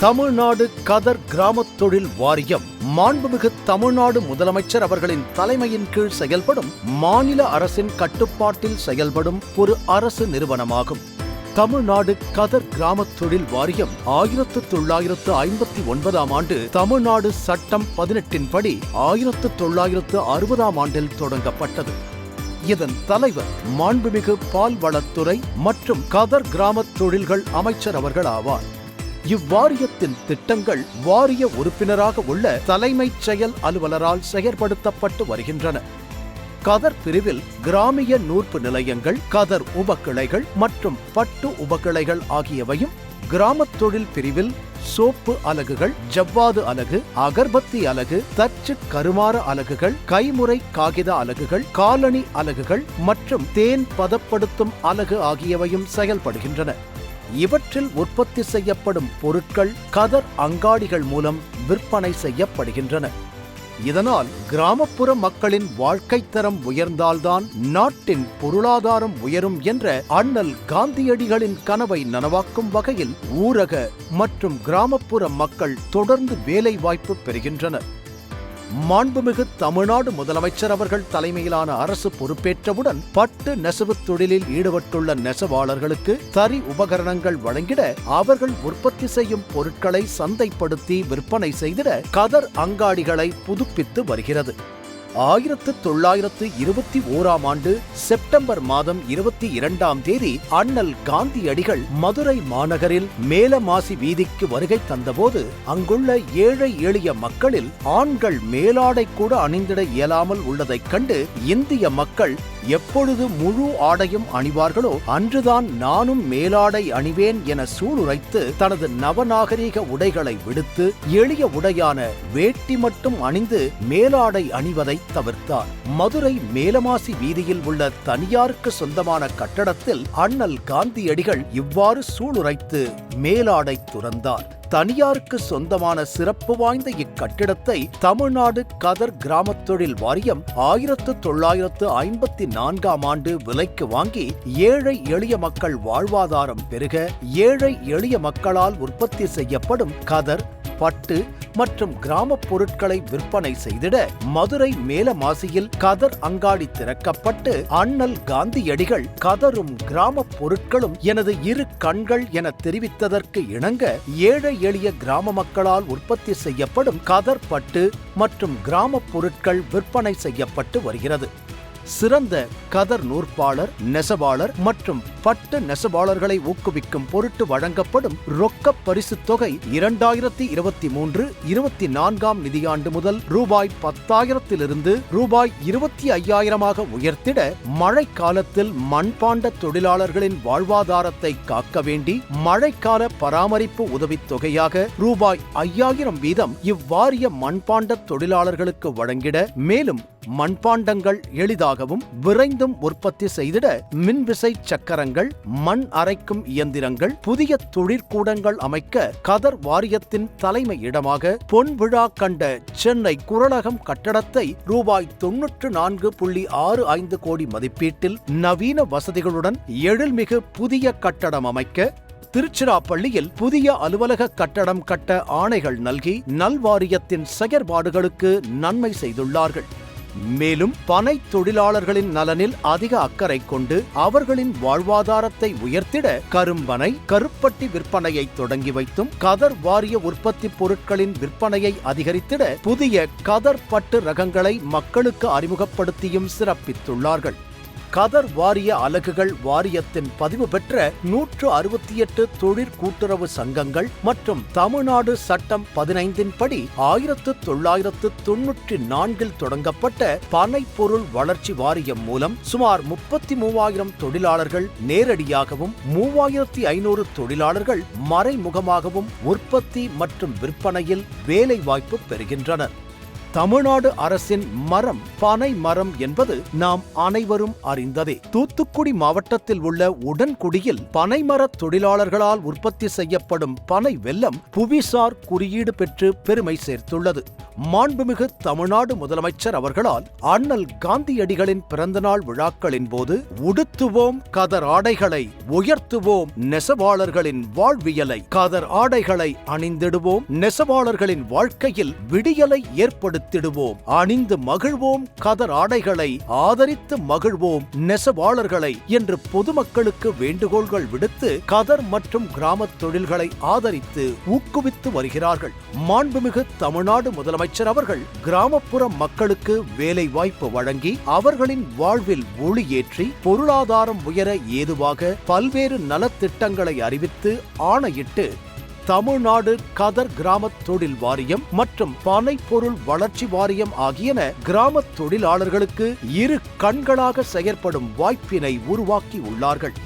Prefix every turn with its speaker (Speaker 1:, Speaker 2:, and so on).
Speaker 1: தமிழ்நாடு கதர் கிராமத் தொழில் வாரியம் மாண்புமிகு தமிழ்நாடு முதலமைச்சர் அவர்களின் தலைமையின் கீழ் செயல்படும் மாநில அரசின் கட்டுப்பாட்டில் செயல்படும் ஒரு அரசு நிறுவனமாகும். தமிழ்நாடு கதர் கிராமத் தொழில் வாரியம் 1959 ஆண்டு தமிழ்நாடு சட்டம் 18 படி 1960 ஆண்டில் தொடங்கப்பட்டது. இதன் தலைவர் மாண்புமிகு பால்வளத்துறை மற்றும் கதர் கிராமத் தொழில்கள் அமைச்சர் அவர்கள் ஆவார். இவ்வாரியத்தின் திட்டங்கள் வாரிய உறுப்பினராக உள்ள தலைமைச் செயல் அலுவலரால் செயற்படுத்தப்பட்டு வருகின்றன. கதர் பிரிவில் கிராமிய நூற்பு நிலையங்கள், கதர் உபக்கிளைகள் மற்றும் பட்டு உபக்கிளைகள் ஆகியவையும், கிராமத் தொழில் பிரிவில் சோப்பு அலகுகள், ஜவ்வாது அலகு, அகர்பத்தி அலகு, தச்சு கருமார அலகுகள், கைமுறை காகித அலகுகள், காலணி அலகுகள் மற்றும் தேன் பதப்படுத்தும் அலகு ஆகியவையும் செயல்படுகின்றன. இவற்றில் உற்பத்தி செய்யப்படும் பொருட்கள் கதர் அங்காடிகள் மூலம் விற்பனை செய்யப்படுகின்றன. இதனால் கிராமப்புற மக்களின் வாழ்க்கை தரம் உயர்ந்தால்தான் நாட்டின் பொருளாதாரம் உயரும் என்ற அண்ணல் காந்தியடிகளின் கனவை நனவாக்கும் வகையில் ஊரக மற்றும் கிராமப்புற மக்கள் தொடர்ந்து வேலை வாய்ப்பு பெறுகின்றனர். மாண்புமிகு தமிழ்நாடு முதலமைச்சர் அவர்கள் தலைமையிலான அரசு பொறுப்பேற்றவுடன் பட்டு நெசவு தொழிலில் ஈடுபட்டுள்ள நெசவாளர்களுக்கு தறி உபகரணங்கள் வழங்கிட, அவர்கள் உற்பத்தி செய்யும் பொருட்களை சந்தைப்படுத்தி விற்பனை செய்திட கதர் அங்காடிகளை புதுப்பித்து வருகிறது. 1921 ஆண்டு செப்டம்பர் மாதம் 22 அண்ணல் காந்தியடிகள் மதுரை மாநகரில் மேலமாசி வீதிக்கு வருகை தந்தபோது அங்குள்ள ஏழை எளிய மக்களில் ஆண்கள் மேலாடை கூட அணிந்திட இயலாமல் உள்ளதைக் கண்டு இந்திய மக்கள் எப்பொழுது முழு ஆடையும் அணிவார்களோ அன்றுதான் நானும் மேலாடை அணிவேன் என சூளுரைத்து தனது நவநாகரீக உடைகளை விடுத்து எளிய உடையான வேட்டி மட்டும் அணிந்து மேலாடை அணிவதை தவிர்த்தார். மதுரை மேலமாசி வீதியில் உள்ள தனியாருக்கு சொந்தமான கட்டடத்தில் அண்ணல் காந்தியடிகள் இவ்வாறு சூளுரைத்து மேலாடை துறந்தார். தனியாருக்கு சொந்தமான சிறப்பு வாய்ந்த இக்கட்டிடத்தை தமிழ்நாடு கதர் கிராமத் தொழில் வாரியம் 1954 ஆண்டு விலைக்கு வாங்கி ஏழை எளிய மக்கள் வாழ்வாதாரம் பெருக, ஏழை எளிய மக்களால் உற்பத்தி செய்யப்படும் கதர், பட்டு மற்றும் கிராமப் பொருட்களை விற்பனை செய்திட மதுரை மேலமாசியில் கதர் அங்காடி திறக்கப்பட்டு அண்ணல் காந்தியடிகள் கதரும் கிராமப் பொருட்களும் எனது இரு கண்கள் என தெரிவித்ததற்கு இணங்க ஏழை எளிய கிராம மக்களால் உற்பத்தி செய்யப்படும் கதர், பட்டு மற்றும் கிராமப் பொருட்கள் விற்பனை செய்யப்பட்டு வருகிறது. சிறந்த கதர் நூற்பாளர், நெசவாளர் மற்றும் பட்டு நெசவாளர்களை ஊக்குவிக்கும் பொருட்டு வழங்கப்படும் ரொக்க பரிசுத் தொகை 2023-24 நிதியாண்டு முதல் ரூபாய் 10,000 ரூபாய் 25,000 உயர்த்திட, மழை காலத்தில் மண்பாண்ட தொழிலாளர்களின் வாழ்வாதாரத்தை காக்க வேண்டி மழைக்கால பராமரிப்பு உதவித் தொகையாக ரூபாய் 5,000 வீதம் இவ்வாரிய மண்பாண்ட தொழிலாளர்களுக்கு வழங்கிட, மேலும் மண்பாண்டங்கள் எளிதாகவும் விரைந்தும் உற்பத்தி செய்திட மின்விசை சக்கரங்கள், மண் அரைக்கும் இயந்திரங்கள், புதிய தொழிற்கூடங்கள் அமைக்க கதர் வாரியத்தின் தலைமை இடமாக பொன் விழா கண்ட சென்னை குறளகம் கட்டடத்தை ரூபாய் 94.65 கோடி மதிப்பீட்டில் நவீன வசதிகளுடன் எழில்மிகு புதிய கட்டடம் அமைக்க, திருச்சிராப்பள்ளியில் புதிய அலுவலக கட்டடம் கட்ட ஆணைகள் நல்கி நல்வாரியத்தின் செயற்பாடுகளுக்கு நன்மை செய்துள்ளார்கள். மேலும் பனை தொழிலாளர்களின் நலனில் அதிக அக்கறை கொண்டு அவர்களின் வாழ்வாதாரத்தை உயர்த்திட கரும்பனை, கருப்பட்டி விற்பனையை தொடங்கி வைத்தும், கதர் வாரிய உற்பத்தி பொருட்களின் விற்பனையை அதிகரித்திட புதிய கதர் பட்டு ரகங்களை மக்களுக்கு அறிமுகப்படுத்தியும் சிறப்பித்துள்ளார்கள். கதர் வாரிய அலகுகள் வாரியத்தின் பதிவு பெற்ற 168 தொழிற்கூட்டுறவு சங்கங்கள் மற்றும் தமிழ்நாடு சட்டம் 15 படி 1994 தொடங்கப்பட்ட பனை பொருள் வளர்ச்சி வாரியம் மூலம் சுமார் 33,000 தொழிலாளர்கள் நேரடியாகவும் 3,500 தொழிலாளர்கள் மறைமுகமாகவும் உற்பத்தி மற்றும் விற்பனையில் வேலை வாய்ப்பு பெறுகின்றனர். தமிழ்நாடு அரசின் மரம் பனை மரம் என்பது நாம் அனைவரும் அறிந்ததே. தூத்துக்குடி மாவட்டத்தில் உள்ள உடன்குடியில் பனைமர தொழிலாளர்களால் உற்பத்தி செய்யப்படும் பனை வெல்லம் புவிசார் குறியீடு பெற்று பெருமை சேர்த்துள்ளது. மாண்புமிகு தமிழ்நாடு முதலமைச்சர் அவர்களால் அண்ணல் காந்தியடிகளின் பிறந்தநாள் விழாக்களின் போது உடுத்துவோம் கதர் ஆடைகளை, உயர்த்துவோம் நெசவாளர்களின் வாழ்வியலை, கதர் ஆடைகளை அணிந்திடுவோம், நெசவாளர்களின் வாழ்க்கையில் விடியலை ஏற்படுத்திடுவோம், அணிந்து மகிழ்வோம் கதர் ஆடைகளை, ஆதரித்து மகிழ்வோம் நெசவாளர்களை என்று பொதுமக்களுக்கு வேண்டுகோள்கள் விடுத்து கதர் மற்றும் கிராம தொழில்களை ஆதரித்து ஊக்குவித்து வருகிறார்கள். மாண்புமிகு தமிழ்நாடு முதலமைச்சர் அவர்கள் கிராமப்புற மக்களுக்கு வேலை வாய்ப்பு வழங்கி அவர்களின் வாழ்வில் ஒளியேற்றி பொருளாதாரம் உயர ஏதுவாக பல்வேறு நலத்திட்டங்களை அறிவித்து ஆணையிட்டு தமிழ்நாடு கதர் கிராம தொழில் வாரியம் மற்றும் பனை பொருள் வளர்ச்சி வாரியம் ஆகியன கிராம தொழிலாளர்களுக்கு இரு கண்களாக செயற்படும் வாய்ப்பினை உருவாக்கி உள்ளார்கள்.